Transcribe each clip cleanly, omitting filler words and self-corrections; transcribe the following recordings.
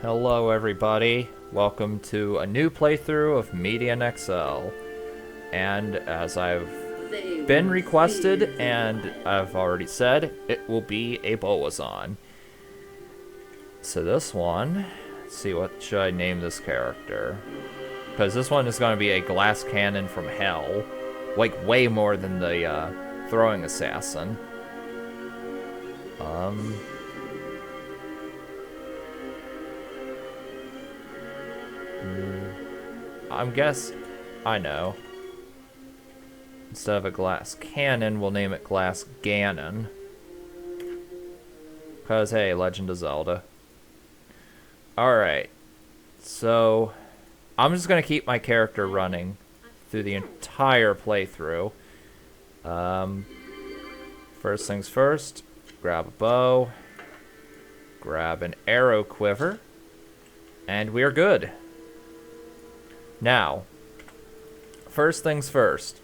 Hello everybody, welcome to a new playthrough of Median XL. And as I've been requested and I've already said, it will be a Bowazon. So this one, let's see, what should I name this character? Because this one is going to be a glass cannon from hell. Like way more than the throwing assassin. I know. Instead of a glass cannon, we'll name it Glass Ganon. Because, hey, Legend of Zelda. Alright. So, I'm just going to keep my character running through the entire playthrough. First things first, grab a bow, grab an arrow quiver, and we are good. Now, first things first,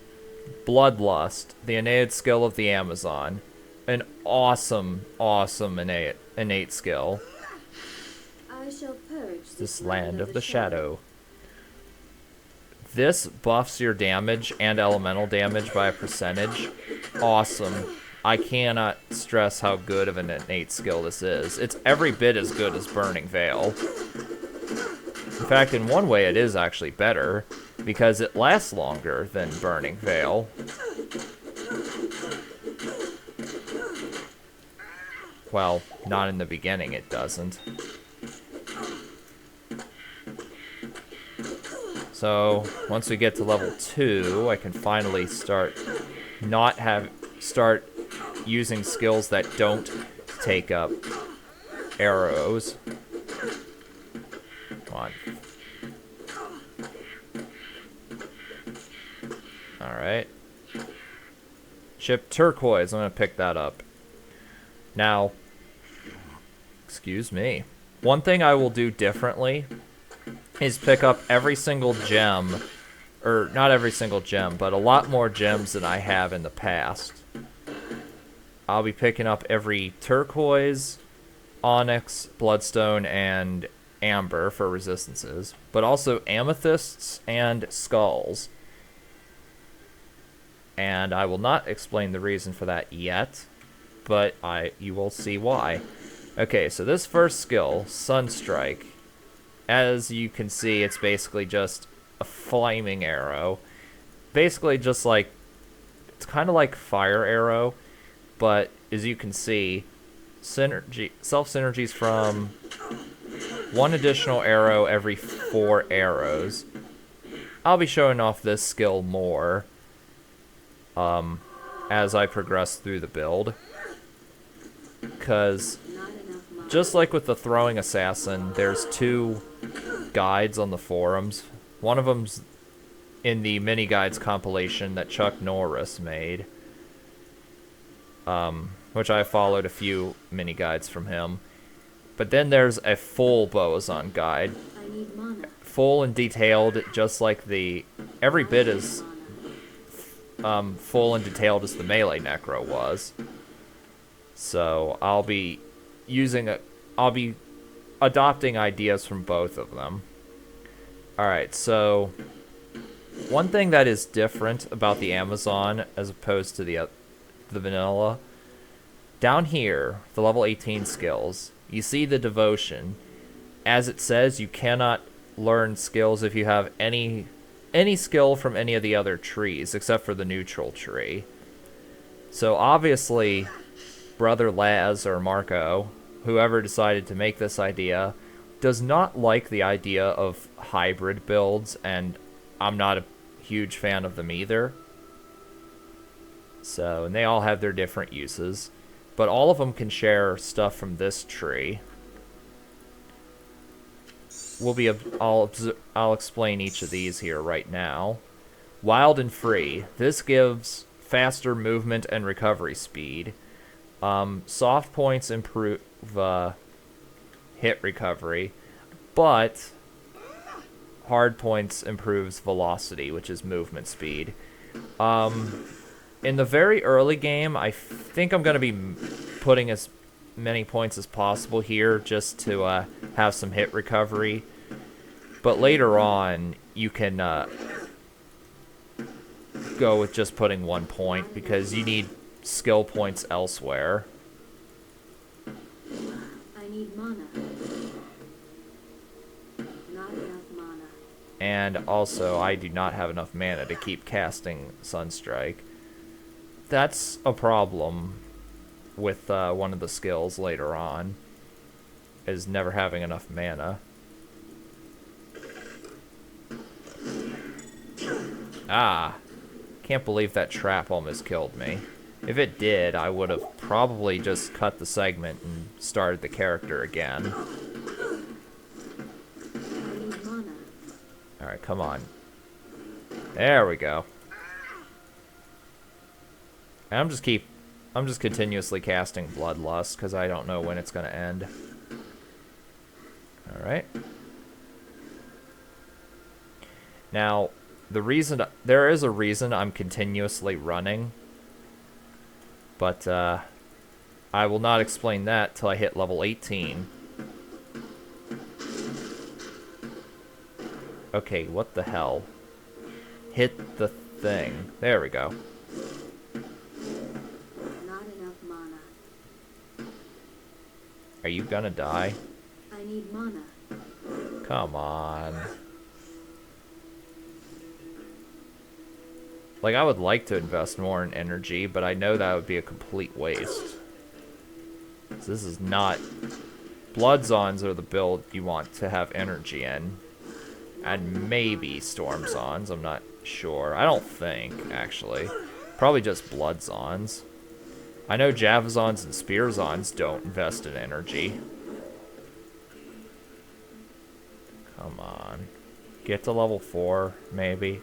Bloodlust, the innate skill of the Amazon. An awesome, awesome innate skill. I shall purge this land of the shadow. This buffs your damage and elemental damage by a percentage. Awesome. I cannot stress how good of an innate skill this is. It's every bit as good as Burning Veil. In fact, in one way it is actually better, because it lasts longer than Burning Veil. Well, not in the beginning it doesn't. So, once we get to level 2, I can finally start using skills that don't take up arrows. Come on. Alright. Ship Turquoise, I'm gonna pick that up. Now, excuse me. One thing I will do differently is pick up every single gem, or not every single gem, but a lot more gems than I have in the past. I'll be picking up every turquoise, onyx, bloodstone, and amber for resistances, but also amethysts and skulls. And I will not explain the reason for that yet, but you will see why. Okay, so this first skill, Sunstrike, as you can see, it's basically just a flaming arrow. Basically just like, it's kind of like Fire Arrow, but as you can see, self-synergies from one additional arrow every 4 arrows. I'll be showing off this skill more as I progress through the build. Because just like with the throwing assassin, there's 2 guides on the forums. One of them's in the mini guides compilation that Chuck Norris made, which I followed a few mini guides from him. But then there's a full Bowazon guide, full and detailed, just like every bit as full and detailed as the melee necro was. So I'll be adopting ideas from both of them. Alright, so one thing that is different about the Amazon as opposed to the vanilla, down here, the level 18 skills, you see the devotion. As it says, you cannot learn skills if you have any skill from any of the other trees except for the neutral tree. So obviously, Brother Laz or Marco, whoever decided to make this idea, does not like the idea of hybrid builds, and I'm not a huge fan of them either. So, and they all have their different uses, but all of them can share stuff from this tree. I'll explain each of these here right now. Wild and Free. This gives faster movement and recovery speed. Soft points improve hit recovery, but hard points improves velocity, which is movement speed. In the very early game, I think I'm going to be putting as many points as possible here just to have some hit recovery. But later on, you can go with just putting 1 point because you need skill points elsewhere. I need mana. Not enough mana. And also, I do not have enough mana to keep casting Sunstrike. That's a problem with one of the skills later on, is never having enough mana. Ah, can't believe that trap almost killed me. If it did, I would have probably just cut the segment and started the character again. I need mana. Alright, come on. There we go. And I'm just continuously casting Bloodlust because I don't know when it's gonna end. Alright. Now, there is a reason I'm continuously running, but I will not explain that till I hit level 18. Okay, what the hell? Hit the thing. There we go. Not enough mana. Are you gonna die? I need mana. Come on. Like, I would like to invest more in energy, but I know that would be a complete waste. This is not... Bloodzons are the build you want to have energy in. And maybe Stormzons, I'm not sure. I don't think, actually. Probably just Bloodzons. I know Javazons and Spearzons don't invest in energy. Come on. Get to level 4, maybe.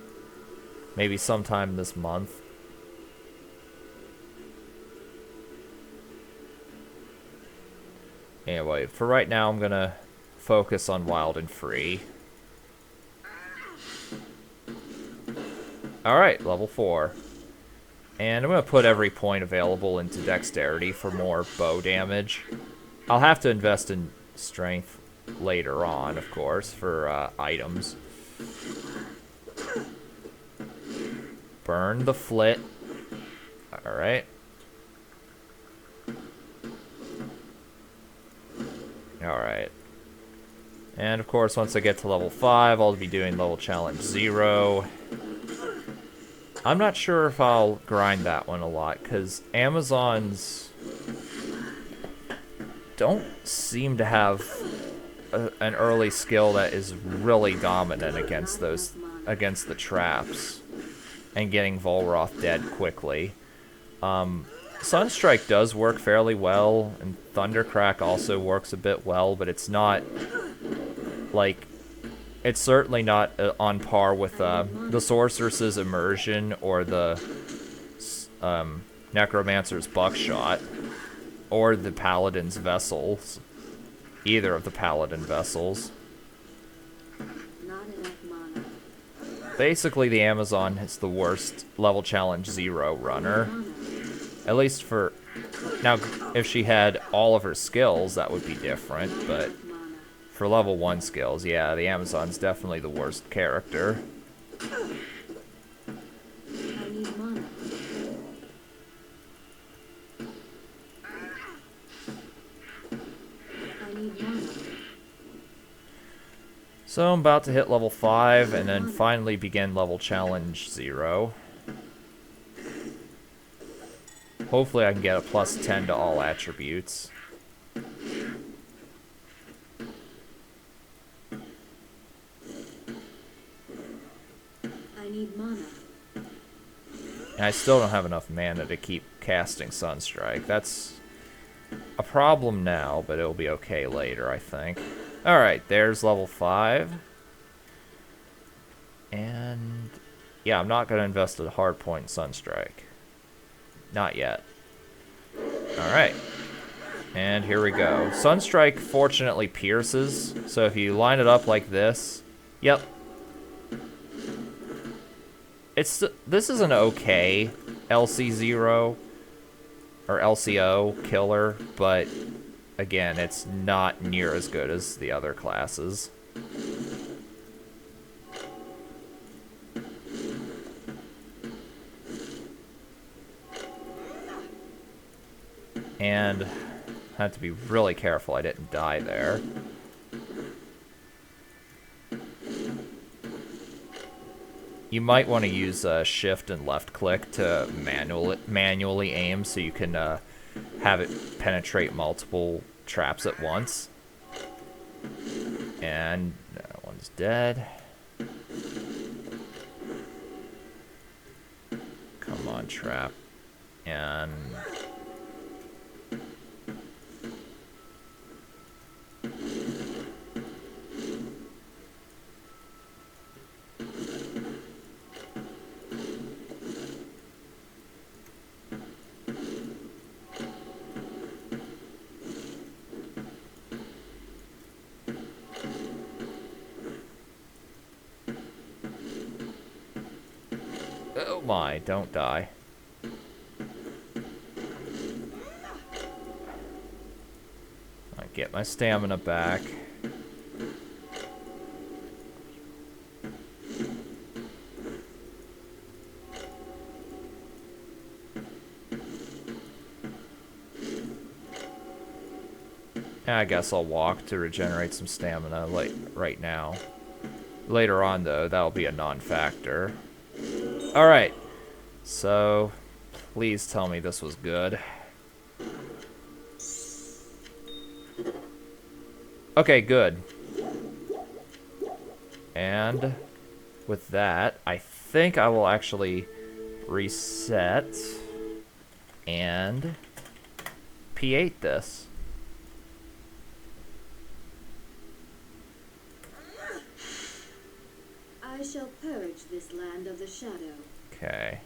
Maybe sometime this month. Anyway, for right now, I'm gonna focus on Wild and Free. Alright, level 4. And I'm gonna put every point available into Dexterity for more bow damage. I'll have to invest in Strength later on, of course, for items. Burn the Flit. Alright. Alright. And of course, once I get to level 5, I'll be doing level challenge 0. I'm not sure if I'll grind that one a lot, because Amazons don't seem to have an early skill that is really dominant against the traps and getting Volroth dead quickly. Sunstrike does work fairly well, and Thundercrack also works a bit well, but it's not, like, it's certainly not on par with the Sorceress's Immersion or the Necromancer's Buckshot or the Paladin's Vessels. Either of the Paladin Vessels. Not enough mana. Basically, the Amazon is the worst level challenge 0 runner. At least for... Now, if she had all of her skills, that would be different, but... For level 1 skills, yeah, the Amazon's definitely the worst character. I need mana. I need mana. So I'm about to hit level 5, and then finally begin level challenge 0. Hopefully I can get a plus 10 to all attributes. I need mana. And I still don't have enough mana to keep casting Sunstrike. That's a problem now, but it'll be okay later, I think. Alright, there's level 5. And... yeah, I'm not going to invest a hard point in Sunstrike. Not yet. Alright. And here we go. Sunstrike fortunately pierces, so if you line it up like this... Yep. This is an okay LC0 or LCO killer, but again, it's not near as good as the other classes. And I had to be really careful I didn't die there. You might want to use shift and left click to manually aim so you can have it penetrate multiple traps at once. And that one's dead. Come on, trap. And... oh my, don't die. I get my stamina back. I guess I'll walk to regenerate some stamina right now. Later on, though, that'll be a non-factor. Alright, so please tell me this was good. Okay, good. And with that, I think I will actually reset and P8 this. I shall purge this land of the shadow. Okay.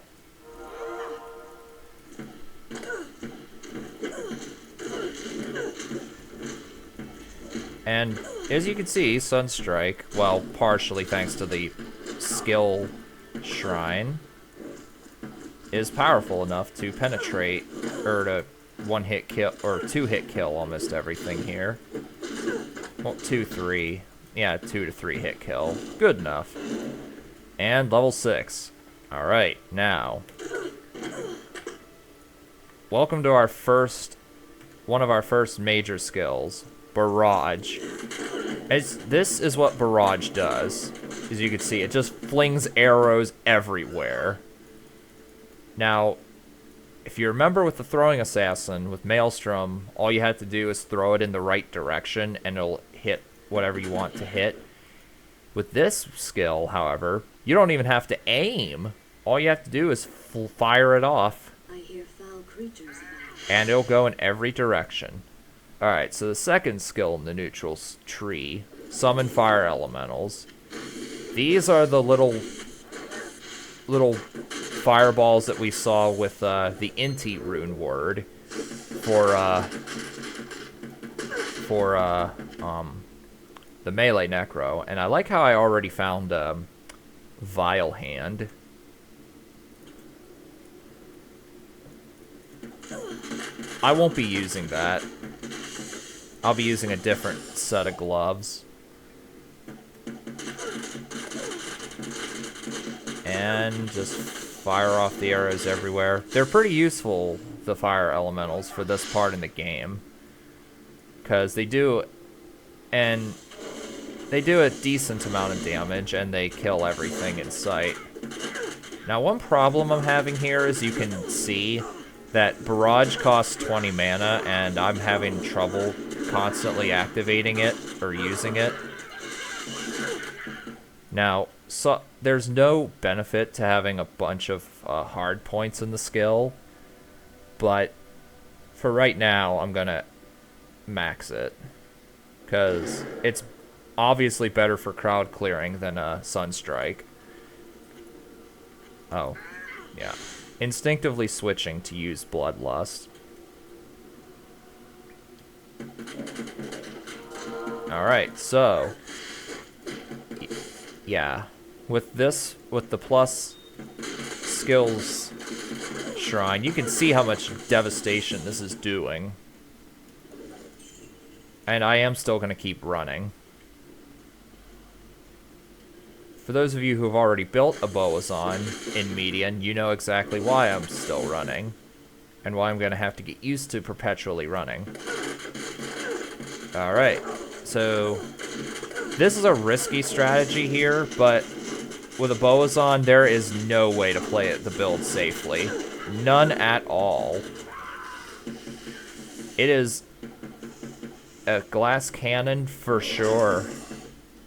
And as you can see, Sunstrike, well, partially thanks to the skill shrine, is powerful enough to penetrate, or to one-hit kill, or two-hit kill almost everything here. Well, 2, 3. Yeah, 2 to 3 hit kill. Good enough. And level 6. Alright, now. Welcome to our first, one of our first major skills, Barrage. This is what Barrage does. As you can see, it just flings arrows everywhere. Now, if you remember with the throwing assassin, with Maelstrom, all you have to do is throw it in the right direction and it'll hit whatever you want to hit. With this skill, however, you don't even have to aim. All you have to do is fire it off. I hear foul creatures about. And it'll go in every direction. Alright, so the second skill in the neutral tree, summon fire elementals. These are the little fireballs that we saw with the Inti rune word for the melee necro, and I like how I already found Vile Hand. I won't be using that. I'll be using a different set of gloves. And just fire off the arrows everywhere. They're pretty useful, the fire elementals, for this part in the game. Because they do a decent amount of damage, and they kill everything in sight. Now, one problem I'm having here is you can see that Barrage costs 20 mana, and I'm having trouble constantly activating it or using it. Now, so there's no benefit to having a bunch of hard points in the skill, but for right now, I'm gonna max it, because it's obviously better for crowd clearing than a Sunstrike. Oh, yeah. Instinctively switching to use Bloodlust. Alright, so yeah. With the plus skills shrine, you can see how much devastation this is doing. And I am still going to keep running. For those of you who have already built a Bowazon in Median, you know exactly why I'm still running. And why I'm going to have to get used to perpetually running. Alright, so this is a risky strategy here, but with a Bowazon, there is no way to play the build safely. None at all. It is a glass cannon for sure.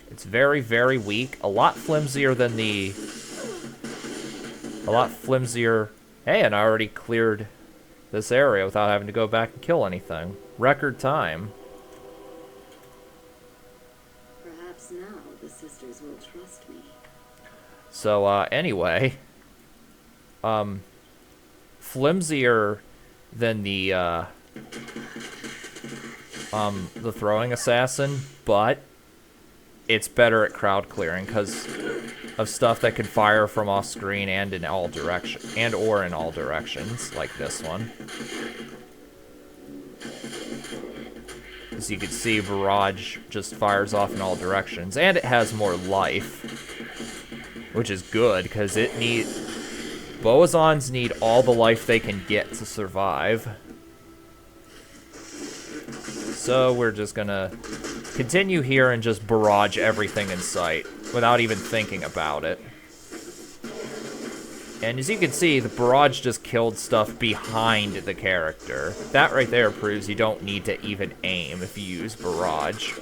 It's very, very weak. A lot flimsier than the... A lot flimsier... Hey, and I already cleared this area without having to go back and kill anything. Record time. Perhaps now the sisters will trust me. So, anyway. Flimsier than the throwing assassin, but it's better at crowd clearing because of stuff that can fire from off screen and in all directions, or in all directions, like this one. As you can see, Barrage just fires off in all directions, and it has more life, which is good because it needs... Bowazons need all the life they can get to survive. So we're just gonna continue here and just barrage everything in sight without even thinking about it. And as you can see, the barrage just killed stuff behind the character. That right there proves you don't need to even aim if you use barrage.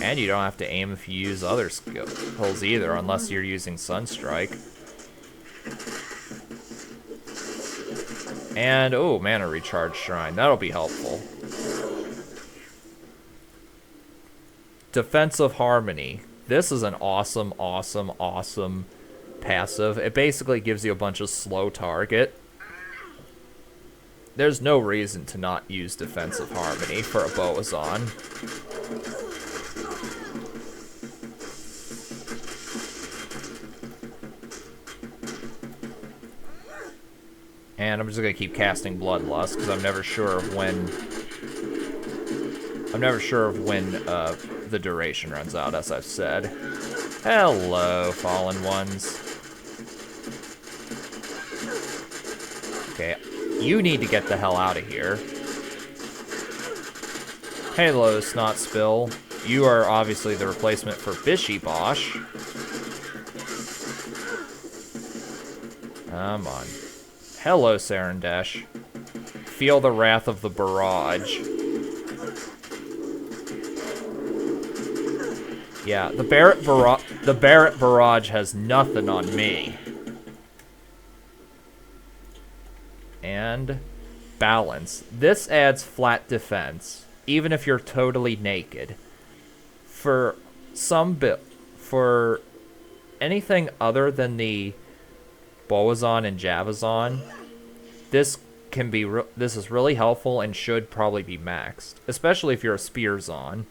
And you don't have to aim if you use other skills either, unless you're using Sunstrike. And, oh, mana recharge shrine. That'll be helpful. Defensive Harmony. This is an awesome, awesome, awesome passive. It basically gives you a bunch of slow target. There's no reason to not use Defensive Harmony for a Bowazon. And I'm just gonna keep casting Bloodlust because I'm never sure of when the duration runs out, as I've said. Hello, fallen ones. Okay, you need to get the hell out of here. Hello, Snot Spill. You are obviously the replacement for Bishy Bosch. Come on. Hello, Sarandesh. Feel the wrath of the barrage. Yeah, the Barrett barrage has nothing on me. And balance. This adds flat defense, even if you're totally naked. For anything other than the Bowazon and Javazon, this is really helpful and should probably be maxed, especially if you're a Spearzon.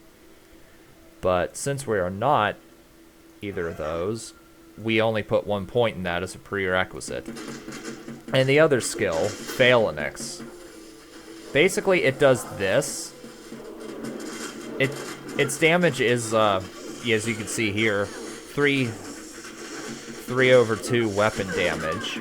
But since we are not either of those, we only put 1 point in that as a prerequisite. And the other skill, Phalanx. Basically, it does this. Its damage is, as you can see here, 3/2 weapon damage.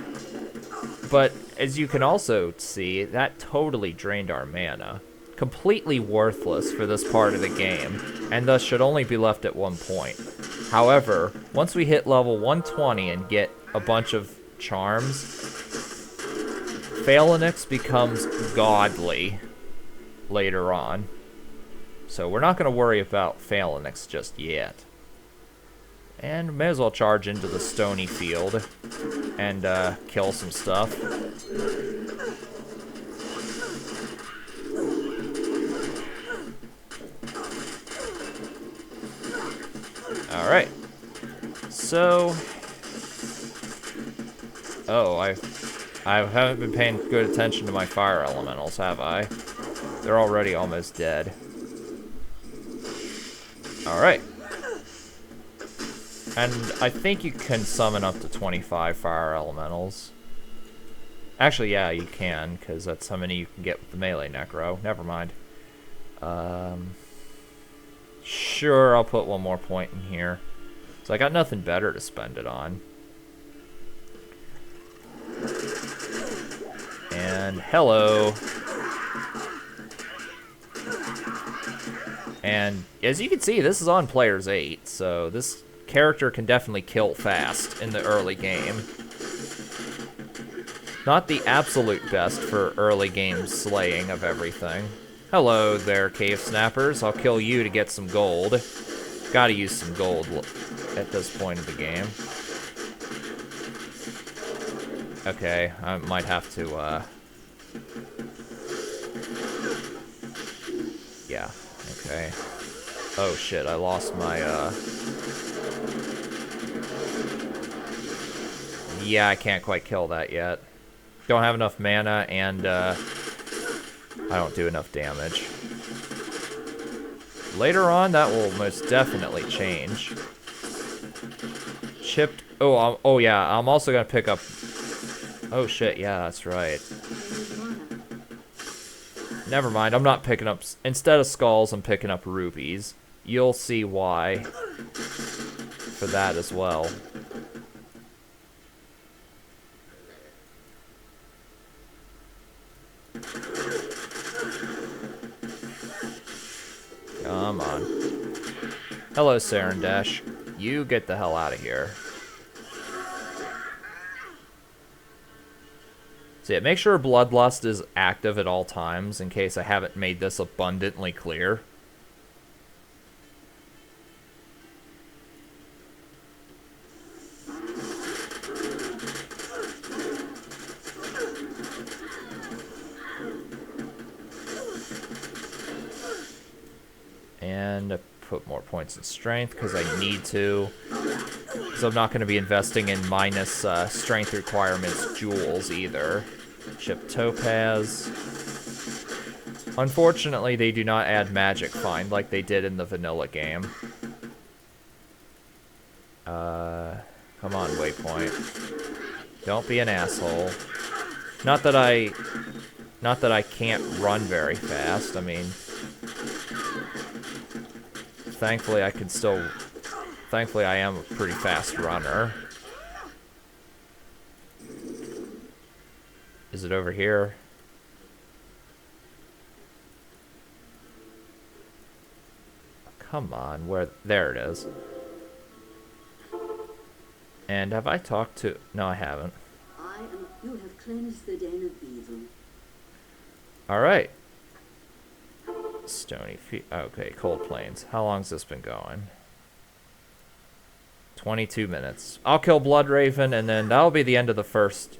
But as you can also see, that totally drained our mana. Completely worthless for this part of the game, and thus should only be left at 1 point. However, once we hit level 120 and get a bunch of charms, Phalanx becomes godly later on. So we're not going to worry about Phalanx just yet. And may as well charge into the stony field and kill some stuff. Alright. So... Oh, I haven't been paying good attention to my fire elementals, have I? They're already almost dead. Alright. And I think you can summon up to 25 fire elementals. Actually, yeah, you can, because that's how many you can get with the melee necro. Never mind. Sure, I'll put one more point in here. So I got nothing better to spend it on. And hello. And as you can see, this is on players 8, so this character can definitely kill fast in the early game. Not the absolute best for early game slaying of everything. Hello there, cave snappers. I'll kill you to get some gold. Gotta use some gold at this point of the game. Okay, I might have to, yeah, okay. Oh shit, I lost my, yeah, I can't quite kill that yet. Don't have enough mana, and, I don't do enough damage. Later on, that will most definitely change. Chipped, oh yeah, I'm also gonna pick up, oh shit, yeah, that's right. Never mind, I'm not picking up... Instead of skulls, I'm picking up rubies. You'll see why. For that as well. Come on. Hello, Sarandesh. You get the hell out of here. So yeah, make sure Bloodlust is active at all times, in case I haven't made this abundantly clear. And I put more points in strength, because I need to. So I'm not going to be investing in minus strength requirements jewels either. Chip Topaz. Unfortunately, they do not add magic find like they did in the vanilla game. Come on, Waypoint. Don't be an asshole. Not that I can't run very fast. I mean, thankfully I can still... Thankfully I am a pretty fast runner. Is it over here? Come on, where... There it is. And have I talked to... No, I haven't. You have cleansed the den of evil. Alright. Stony feet. Okay, Cold Plains. How long's this been going? 22 minutes. I'll kill Bloodraven, and then that'll be the end of the first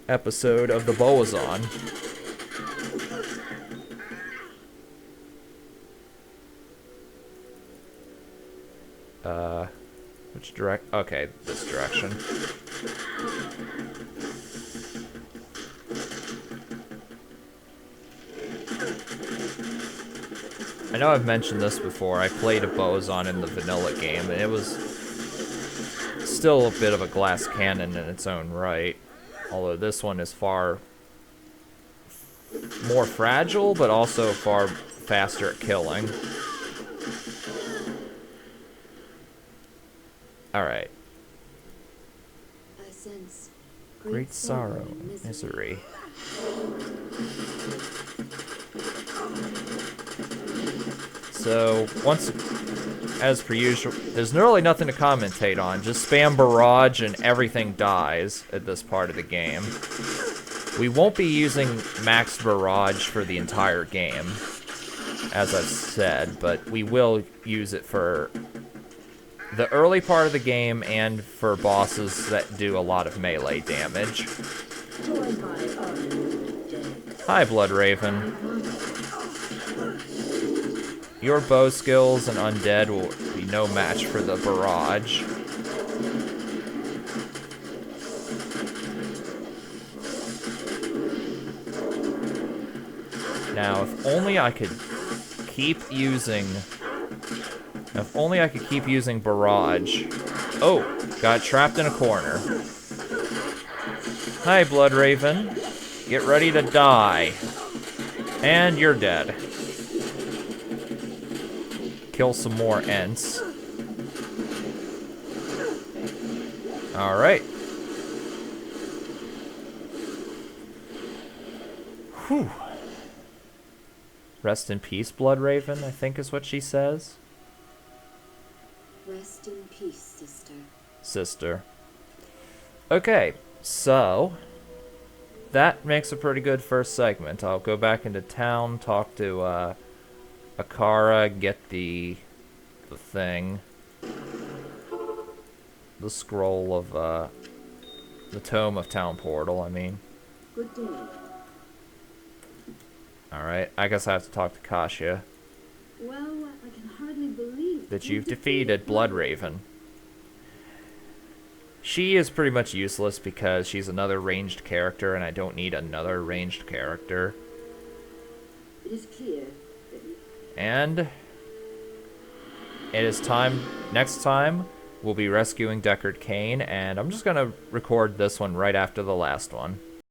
episode of the Bowazon. Which direct? Okay, this direction. I know I've mentioned this before. I played a Bowazon in the vanilla game, and it was still a bit of a glass cannon in its own right. Although this one is far more fragile, but also far faster at killing. Alright. I sense Great sorrow and misery. So, once, as per usual, there's really nothing to commentate on. Just spam Barrage and everything dies at this part of the game. We won't be using Max Barrage for the entire game, as I've said, but we will use it for the early part of the game and for bosses that do a lot of melee damage. Hi, Bloodraven. Your bow skills and undead will be no match for the Barrage. Now, if only I could keep using... If only I could keep using Barrage. Oh, got trapped in a corner. Hi, Bloodraven. Get ready to die. And you're dead. kill some more Ents. Alright. Whew. Rest in peace, Blood Raven, I think is what she says. Rest in peace, sister. Sister. Okay, so that makes a pretty good first segment. I'll go back into town, talk to Akara, get the thing. The scroll of the Tome of Town Portal, I mean. Good day. Alright, I guess I have to talk to Kasia. Well, I can hardly believe That you've defeated Blood Raven. She is pretty much useless because she's another ranged character and I don't need another ranged character. It is clear that And it is time, next time, we'll be rescuing Deckard Cain, and I'm just gonna record this one right after the last one.